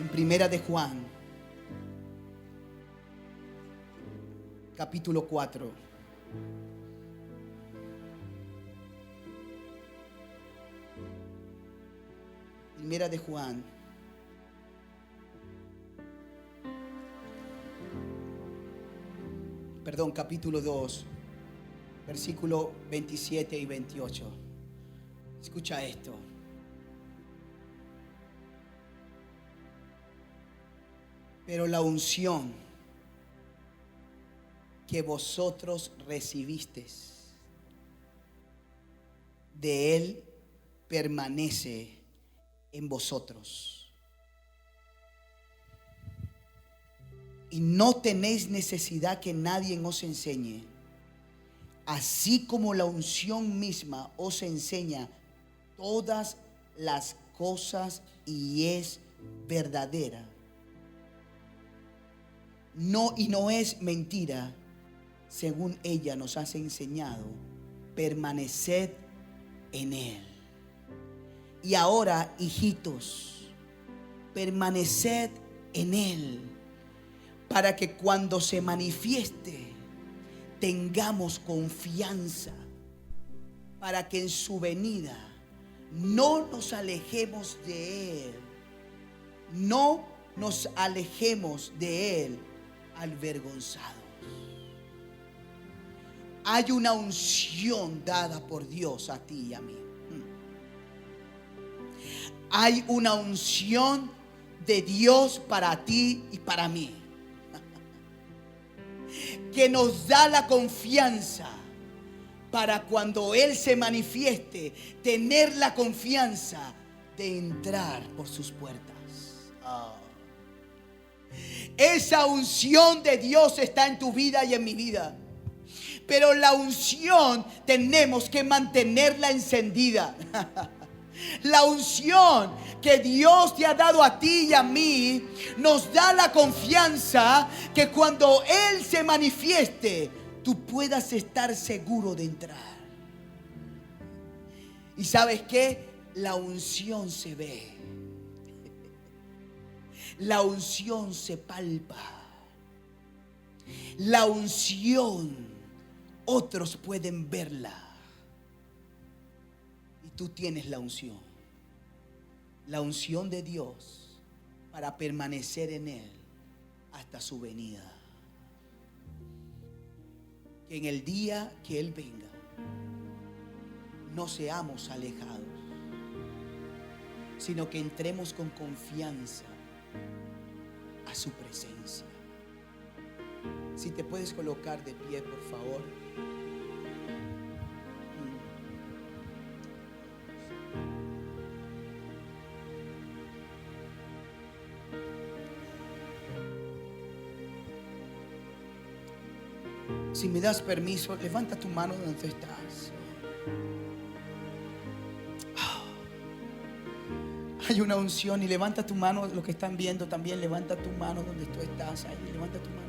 En Primera de Juan, capítulo 4. Primera de Juan, capítulo 2, versículo 27 y 28. Escucha esto. Pero la unción que vosotros recibisteis de Él permanece en vosotros. Y no tenéis necesidad que nadie os enseñe, así como la unción misma os enseña todas las cosas y es verdadera. No, y no es mentira, según ella nos ha enseñado. Permaneced en Él. Y ahora, hijitos, permaneced en Él, para que cuando se manifieste tengamos confianza, para que en su venida no nos alejemos de Él, no nos alejemos de Él avergonzados. Hay una unción dada por Dios a ti y a mí. Hay una unción de Dios para ti y para mí, que nos da la confianza para cuando Él se manifieste, tener la confianza de entrar por sus puertas. Esa unción de Dios está en tu vida y en mi vida. Pero la unción tenemos que mantenerla encendida. La unción que Dios te ha dado a ti y a mí nos da la confianza que cuando Él se manifieste, tú puedas estar seguro de entrar. ¿Y sabes qué? La unción se ve. La unción se palpa. La unción, otros pueden verla. Y tú tienes la unción. La unción de Dios para permanecer en Él hasta su venida. Que en el día que Él venga, no seamos alejados, sino que entremos con confianza a su presencia. Si te puedes colocar de pie, por favor. Si me das permiso, levanta tu mano donde estás. Hay una unción y levanta tu mano. Los que están viendo también, levanta tu mano donde tú estás. Ahí, levanta tu mano.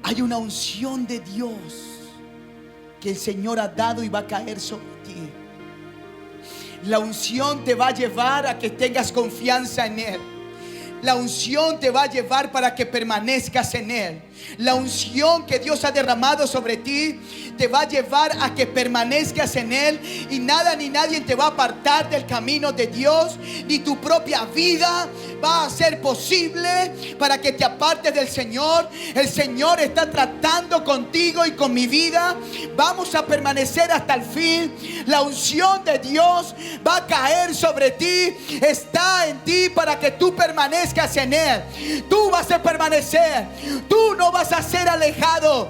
Hay una unción de Dios que el Señor ha dado y va a caer sobre ti. La unción te va a llevar a que tengas confianza en Él. La unción te va a llevar para que permanezcas en Él. La unción que Dios ha derramado sobre ti te va a llevar a que permanezcas en Él. Y nada ni nadie te va a apartar del camino de Dios. Ni tu propia vida va a ser posible para que te apartes del Señor. El Señor está tratando contigo y con mi vida. Vamos a permanecer hasta el fin. La unción de Dios va a caer sobre ti. Está en ti para que tú permanezcas en Él. Tú vas a permanecer. Tú no vas a ser alejado.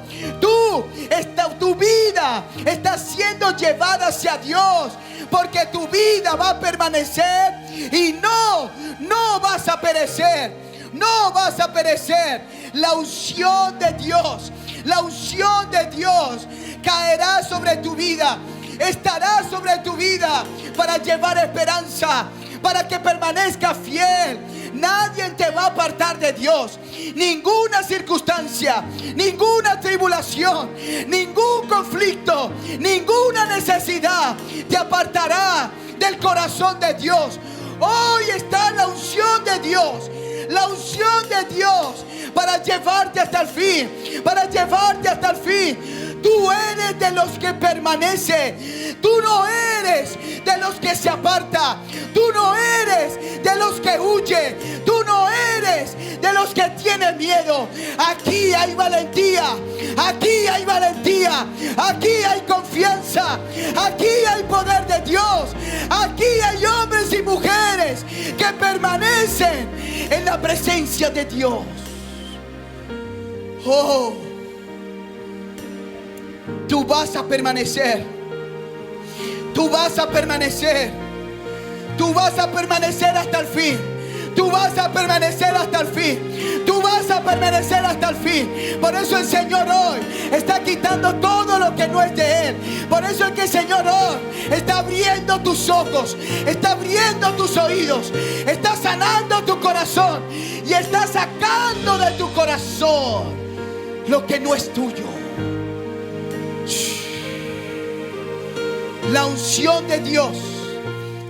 Tu vida está siendo llevada hacia Dios, porque tu vida va a permanecer y no vas a perecer. No vas a perecer. La unción de Dios, la unción de Dios caerá sobre tu vida, estará sobre tu vida para llevar esperanza, para que permanezca fiel. Nadie te va a apartar de Dios. Ninguna circunstancia, ninguna tribulación, ningún conflicto, ninguna necesidad te apartará del corazón de Dios. Hoy está la unción de Dios. La unción de Dios para llevarte hasta el fin. Para llevarte hasta el fin. Tú eres de los que permanece. Tú no eres de los que se aparta. Tú no eres de los que huye. Tú no eres de los que tienen miedo. Aquí hay valentía. Aquí hay valentía. Aquí hay confianza. Aquí hay poder de Dios. Aquí hay hombres y mujeres que permanecen en la presencia de Dios. Oh, tú vas a permanecer. Tú vas a permanecer. Tú vas a permanecer hasta el fin. Tú vas a permanecer hasta el fin. Tú vas a permanecer hasta el fin. Por eso el Señor hoy está quitando todo lo que no es de Él. Por eso es que el Señor hoy está abriendo tus ojos, está abriendo tus oídos, está sanando tu corazón y está sacando de tu corazón lo que no es tuyo. La unción de Dios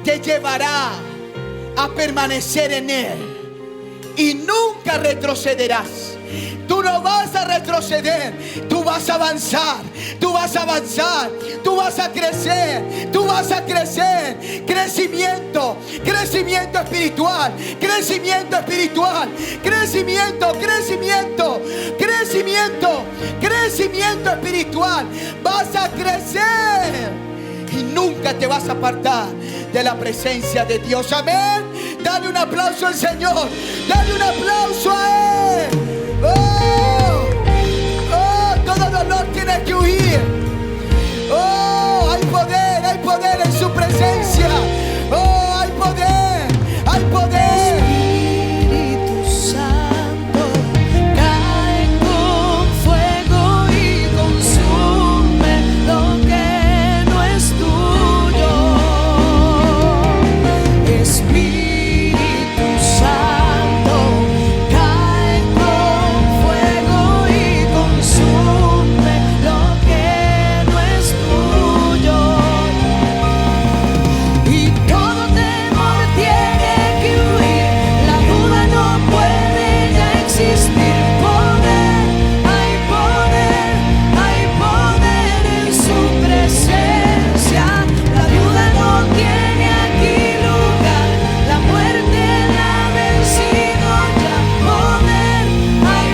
te llevará a permanecer en Él y nunca retrocederás. Tú no vas a retroceder, tú vas a avanzar, tú vas a avanzar, tú vas a crecer, tú vas a crecer. Crecimiento, crecimiento espiritual, crecimiento espiritual, crecimiento, crecimiento, crecimiento, crecimiento espiritual. Vas a crecer y nunca te vas a apartar de la presencia de Dios. Amén. Dale un aplauso al Señor. Dale un aplauso a Él. Oh, oh, todo dolor tiene que huir. su presencia. Oh, hay poder, hay poder. Espíritu Santo, cae con fuego y consume lo que no es tuyo. Espíritu Santo, cae con fuego y consume lo que no es tuyo. Y todo temor tiene que huir, la duda no puede ya existir. Hay poder en su presencia. La duda no tiene aquí lugar, la muerte la ha vencido ya. Hay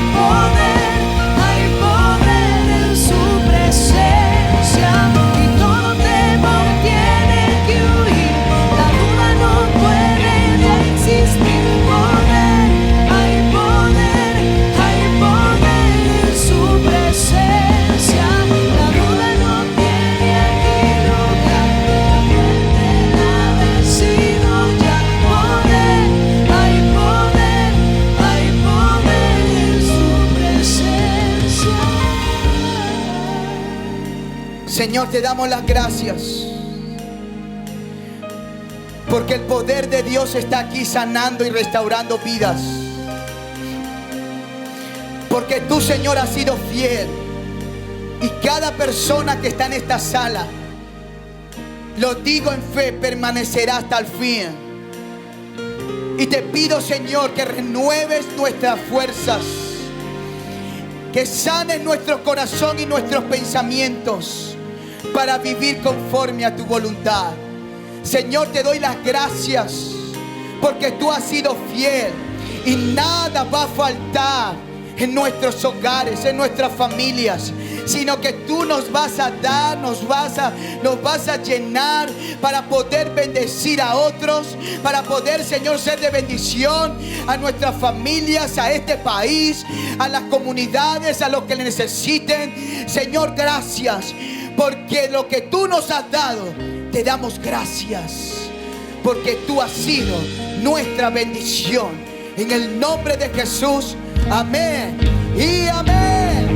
poder en su presencia. Y todo temor tiene que huir, la duda no puede ya existir. Hay poder en su presencia. La duda no tiene aquí lugar, la muerte la ha vencido ya. Hay poder en su presencia. Señor, te damos las gracias, porque el poder de Dios está aquí sanando y restaurando vidas. Porque tú, Señor, has sido fiel. Y cada persona que está en esta sala, lo digo en fe, permanecerá hasta el fin. Y te pido, Señor, que renueves nuestras fuerzas, que sanes nuestro corazón y nuestros pensamientos para vivir conforme a tu voluntad. Señor, te doy las gracias porque tú has sido fiel y nada va a faltar en nuestros hogares, en nuestras familias, sino que tú nos vas a dar, nos vas a llenar para poder bendecir a otros, para poder, Señor, ser de bendición a nuestras familias, a este país, a las comunidades, a los que le necesiten. Señor, gracias, porque lo que tú nos has dado, te damos gracias, porque tú has sido nuestra bendición. En el nombre de Jesús, amén y amén.